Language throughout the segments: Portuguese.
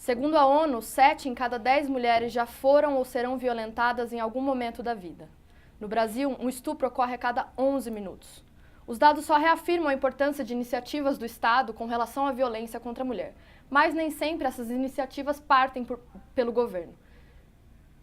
Segundo a ONU, 7 em cada 10 mulheres já foram ou serão violentadas em algum momento da vida. No Brasil, um estupro ocorre a cada 11 minutos. Os dados só reafirmam a importância de iniciativas do Estado com relação à violência contra a mulher, mas nem sempre essas iniciativas partem pelo governo.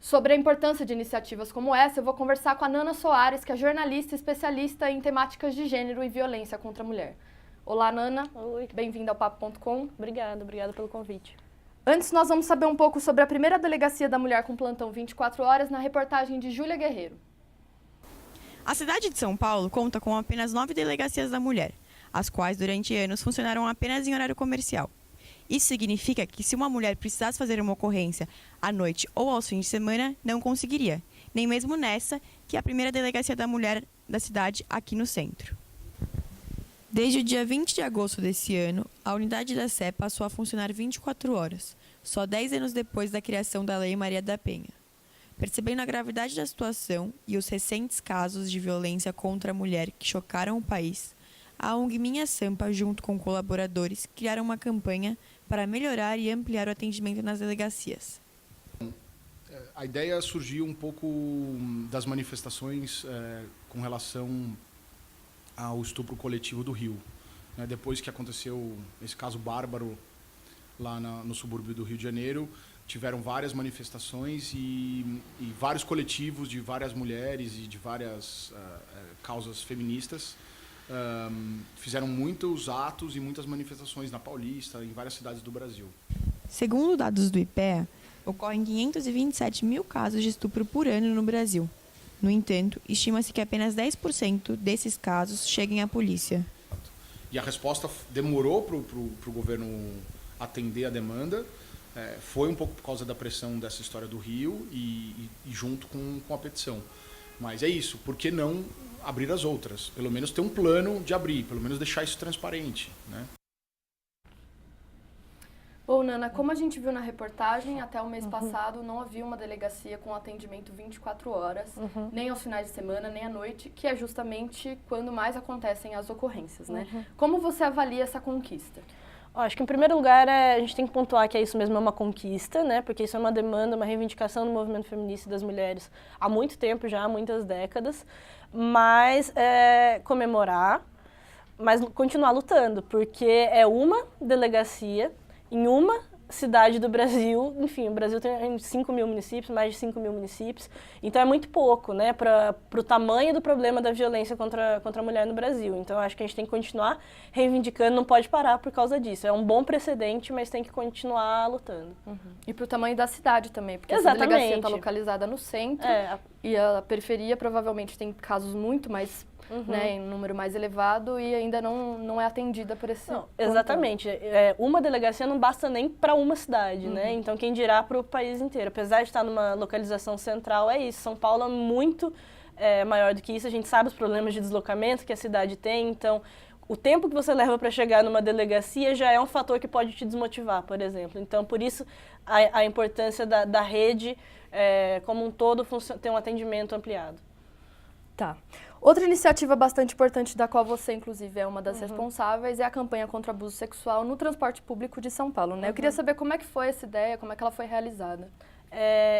Sobre a importância de iniciativas como essa, eu vou conversar com a Nana Soares, que é jornalista e especialista em temáticas de gênero e violência contra a mulher. Olá, Nana. Oi. Bem-vinda ao Papo.com. Obrigada pelo convite. Antes, nós vamos saber um pouco sobre a primeira delegacia da mulher com plantão 24 horas na reportagem de Júlia Guerreiro. A cidade de São Paulo conta com apenas 9 delegacias da mulher, as quais durante anos funcionaram apenas em horário comercial. Isso significa que se uma mulher precisasse fazer uma ocorrência à noite ou aos fins de semana, não conseguiria, nem mesmo nessa, que é a primeira delegacia da mulher da cidade aqui no centro. Desde o dia 20 de agosto desse ano, a unidade da Sé passou a funcionar 24 horas, só 10 anos depois da criação da Lei Maria da Penha. Percebendo a gravidade da situação e os recentes casos de violência contra a mulher que chocaram o país, a ONG Minha Sampa, junto com colaboradores, criaram uma campanha para melhorar e ampliar o atendimento nas delegacias. A ideia surgiu um pouco das manifestações com relação ao estupro coletivo do Rio. Depois que aconteceu esse caso bárbaro lá no subúrbio do Rio de Janeiro, tiveram várias manifestações e vários coletivos de várias mulheres e de várias causas feministas fizeram muitos atos e muitas manifestações na Paulista, em várias cidades do Brasil. Segundo dados do IPEA, ocorrem 527 mil casos de estupro por ano no Brasil. No entanto, estima-se que apenas 10% desses casos cheguem à polícia. E a resposta demorou para o governo atender a demanda. Foi um pouco por causa da pressão dessa história do Rio e junto com a petição. Mas é isso, por que não abrir as outras? Pelo menos ter um plano de abrir, pelo menos deixar isso transparente, né? Bom, Nana, como a gente viu na reportagem, até o mês passado não havia uma delegacia com atendimento 24 horas, nem aos finais de semana, nem à noite, que é justamente quando mais acontecem as ocorrências, né? Como você avalia essa conquista? Acho que, em primeiro lugar, a gente tem que pontuar que isso mesmo é uma conquista, né? Porque isso é uma demanda, uma reivindicação do movimento feminista e das mulheres há muito tempo já, há muitas décadas. Mas comemorar, mas continuar lutando, porque é uma delegacia em uma cidade do Brasil. Enfim, o Brasil tem 5 mil municípios, mais de 5 mil municípios, então é muito pouco, né, para o tamanho do problema da violência contra a mulher no Brasil. Então acho que a gente tem que continuar reivindicando, não pode parar por causa disso. É um bom precedente, mas tem que continuar lutando. E para o tamanho da cidade também, porque Exatamente. Essa delegacia está localizada no centro e a periferia provavelmente tem casos muito mais, né, em número mais elevado e ainda não é atendida por esse... Não, exatamente. Uma delegacia não basta nem para uma cidade, né? Então quem dirá para o país inteiro. Apesar de estar numa localização central, é isso. São Paulo é muito maior do que isso. A gente sabe os problemas de deslocamento que a cidade tem, então o tempo que você leva para chegar numa delegacia já é um fator que pode te desmotivar, por exemplo. Então, por isso, a importância da rede como um todo ter um atendimento ampliado. Tá. Outra iniciativa bastante importante, da qual você, inclusive, é uma das responsáveis, é a campanha contra o abuso sexual no transporte público de São Paulo, né? Eu queria saber como é que foi essa ideia, como é que ela foi realizada.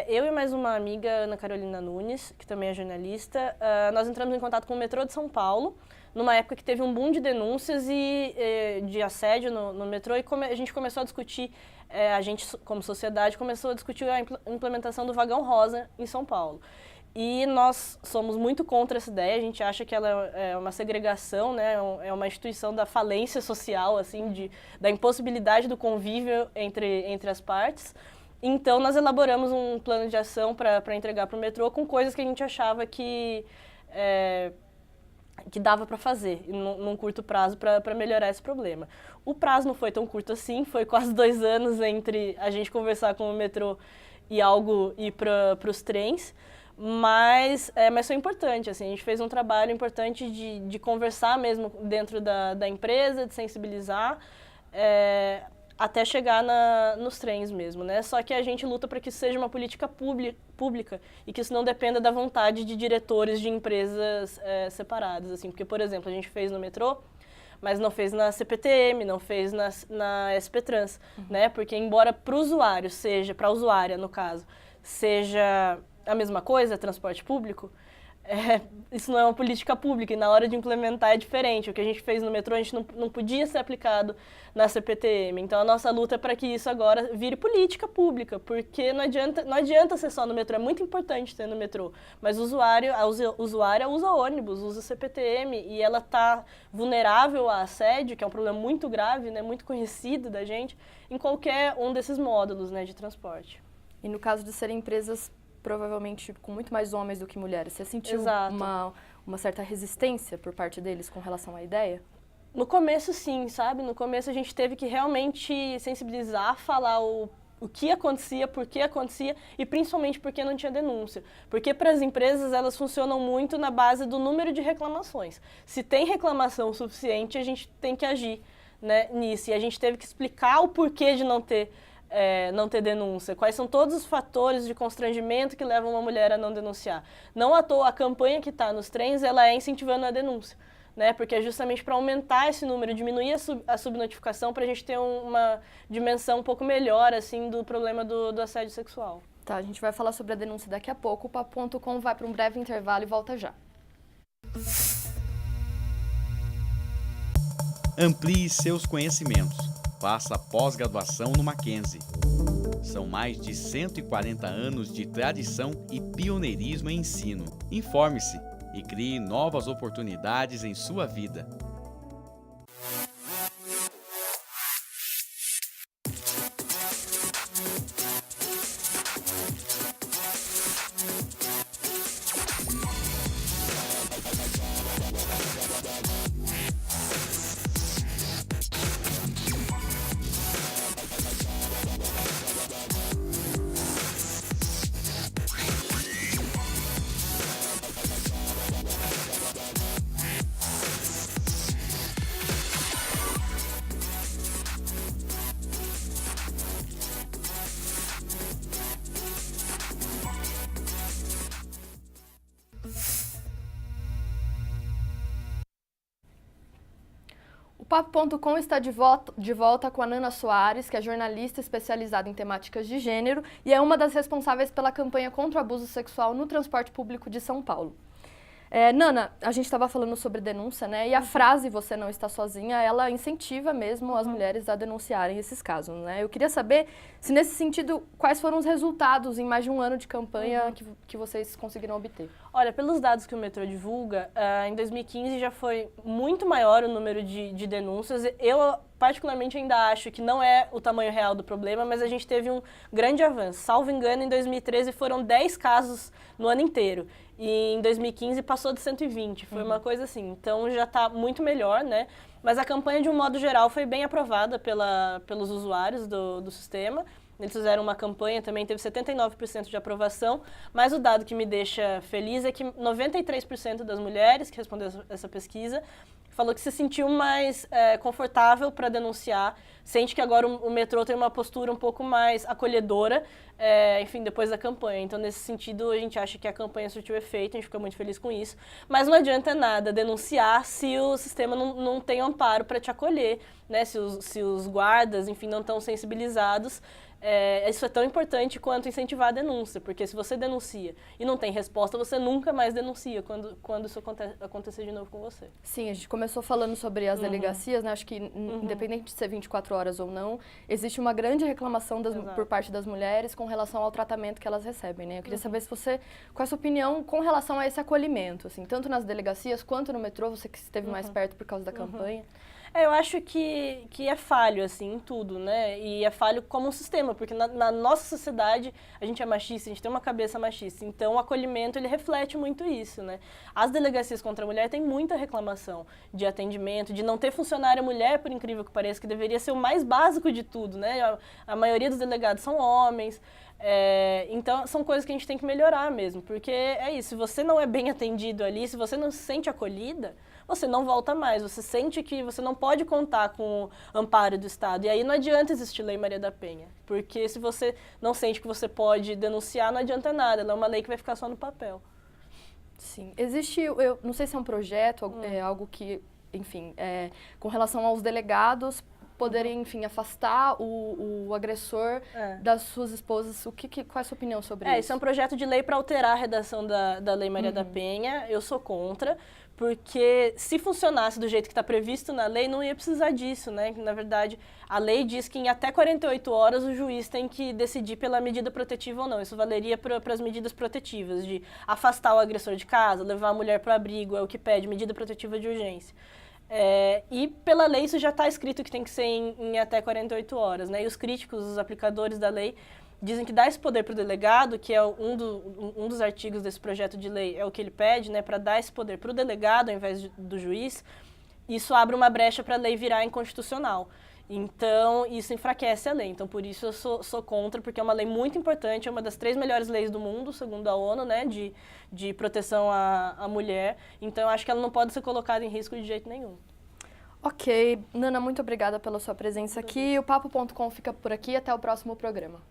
Eu e mais uma amiga, Ana Carolina Nunes, que também é jornalista, nós entramos em contato com o metrô de São Paulo, numa época que teve um boom de denúncias de assédio no metrô, e a gente começou a discutir, a gente, como sociedade, começou a discutir a implementação do vagão rosa em São Paulo. E nós somos muito contra essa ideia, a gente acha que ela é uma segregação, né? É uma instituição da falência social, assim, da impossibilidade do convívio entre as partes. Então, nós elaboramos um plano de ação para entregar para o metrô com coisas que a gente achava que dava para fazer num curto prazo para melhorar esse problema. O prazo não foi tão curto assim, foi quase 2 anos entre a gente conversar com o metrô e algo ir para os trens. Mas foi importante, assim, a gente fez um trabalho importante de conversar mesmo dentro da empresa, de sensibilizar, até chegar nos trens mesmo, né? Só que a gente luta para que isso seja uma política pública e que isso não dependa da vontade de diretores de empresas separadas, assim, porque, por exemplo, a gente fez no metrô, mas não fez na CPTM, não fez na SP Trans, né? Porque embora para o usuário para a usuária no caso, seja a mesma coisa, transporte público, isso não é uma política pública e na hora de implementar é diferente. O que a gente fez no metrô, a gente não podia ser aplicado na CPTM. Então, a nossa luta é para que isso agora vire política pública, porque não adianta ser só no metrô, é muito importante ter no metrô, mas a usuária usa ônibus, usa CPTM e ela está vulnerável a assédio, que é um problema muito grave, né, muito conhecido da gente, em qualquer um desses módulos, né, de transporte. E no caso de serem empresas provavelmente com muito mais homens do que mulheres, você sentiu uma certa resistência por parte deles com relação à ideia? No começo, sim, sabe? No começo a gente teve que realmente sensibilizar, falar o que acontecia, por que acontecia e principalmente porque não tinha denúncia. Porque para as empresas elas funcionam muito na base do número de reclamações. Se tem reclamação suficiente, a gente tem que agir, né, nisso. E a gente teve que explicar o porquê de não ter denúncia, quais são todos os fatores de constrangimento que levam uma mulher a não denunciar. Não à toa, a campanha que está nos trens, ela é incentivando a denúncia, né? Porque é justamente para aumentar esse número, diminuir a subnotificação, para a gente ter uma dimensão um pouco melhor, assim, do problema do assédio sexual. Tá, a gente vai falar sobre a denúncia daqui a pouco. O Papo.com vai para um breve intervalo e volta já. Amplie seus conhecimentos. Faça pós-graduação no Mackenzie. São mais de 140 anos de tradição e pioneirismo em ensino. Informe-se e crie novas oportunidades em sua vida. O Papo.com está de volta com a Nana Soares, que é jornalista especializada em temáticas de gênero e é uma das responsáveis pela campanha contra o abuso sexual no transporte público de São Paulo. Nana, a gente estava falando sobre denúncia, né? E a frase "você não está sozinha", ela incentiva mesmo as mulheres a denunciarem esses casos, né? Eu queria saber se, nesse sentido, quais foram os resultados em mais de um ano de campanha que vocês conseguiram obter. Olha, pelos dados que o metrô divulga, em 2015 já foi muito maior o número de denúncias. Eu, particularmente, ainda acho que não é o tamanho real do problema, mas a gente teve um grande avanço. Salvo engano, em 2013 foram 10 casos no ano inteiro. E em 2015 passou de 120, foi uma coisa assim. Então já está muito melhor, né? Mas a campanha, de um modo geral, foi bem aprovada pelos usuários do sistema. Eles fizeram uma campanha, também teve 79% de aprovação, mas o dado que me deixa feliz é que 93% das mulheres que responderam essa pesquisa falou que se sentiu mais confortável para denunciar, sente que agora o metrô tem uma postura um pouco mais acolhedora, enfim, depois da campanha. Então, nesse sentido, a gente acha que a campanha surtiu efeito, a gente fica muito feliz com isso, mas não adianta nada denunciar se o sistema não tem amparo para te acolher, né? Se os guardas, enfim, não estão sensibilizados. Isso é tão importante quanto incentivar a denúncia, porque se você denuncia e não tem resposta, você nunca mais denuncia quando isso acontecer de novo com você. Sim, a gente começou falando sobre as delegacias, né? Acho que, independente de ser 24 horas ou não, existe uma grande reclamação por parte das mulheres com relação ao tratamento que elas recebem, né? Eu queria saber qual é a sua opinião com relação a esse acolhimento, assim, tanto nas delegacias quanto no metrô, você que esteve mais perto por causa da campanha. Eu acho que é falho, assim, em tudo, né? E é falho como um sistema, porque na nossa sociedade a gente é machista, a gente tem uma cabeça machista. Então, o acolhimento, ele reflete muito isso, né? As delegacias contra a mulher têm muita reclamação de atendimento, de não ter funcionária mulher, por incrível que pareça, que deveria ser o mais básico de tudo, né? A maioria dos delegados são homens. Então, são coisas que a gente tem que melhorar mesmo, porque é isso, se você não é bem atendido ali, se você não se sente acolhida, você não volta mais, você sente que você não pode contar com o amparo do Estado. E aí não adianta existir Lei Maria da Penha, porque se você não sente que você pode denunciar, não adianta nada, ela é uma lei que vai ficar só no papel. Sim, eu não sei se é um projeto, é algo que enfim, com relação aos delegados poderem, enfim, afastar o agressor das suas esposas. Qual é a sua opinião sobre isso? Isso é um projeto de lei para alterar a redação da Lei Maria da Penha. Eu sou contra, porque se funcionasse do jeito que está previsto na lei, não ia precisar disso, né? Na verdade, a lei diz que em até 48 horas o juiz tem que decidir pela medida protetiva ou não. Isso valeria para as medidas protetivas, de afastar o agressor de casa, levar a mulher para o abrigo, é o que pede, medida protetiva de urgência. E pela lei isso já está escrito que tem que ser em até 48 horas, né? E os críticos, os aplicadores da lei, dizem que dá esse poder para o delegado, que é um dos artigos desse projeto de lei, é o que ele pede, né? Para dar esse poder para o delegado ao invés do juiz, isso abre uma brecha para a lei virar inconstitucional. Então, isso enfraquece a lei. Então, por isso eu sou contra, porque é uma lei muito importante, é uma das 3 melhores leis do mundo, segundo a ONU, né, de proteção à mulher. Então, eu acho que ela não pode ser colocada em risco de jeito nenhum. Ok. Nana, muito obrigada pela sua presença aqui. O Papo.com fica por aqui. Até o próximo programa.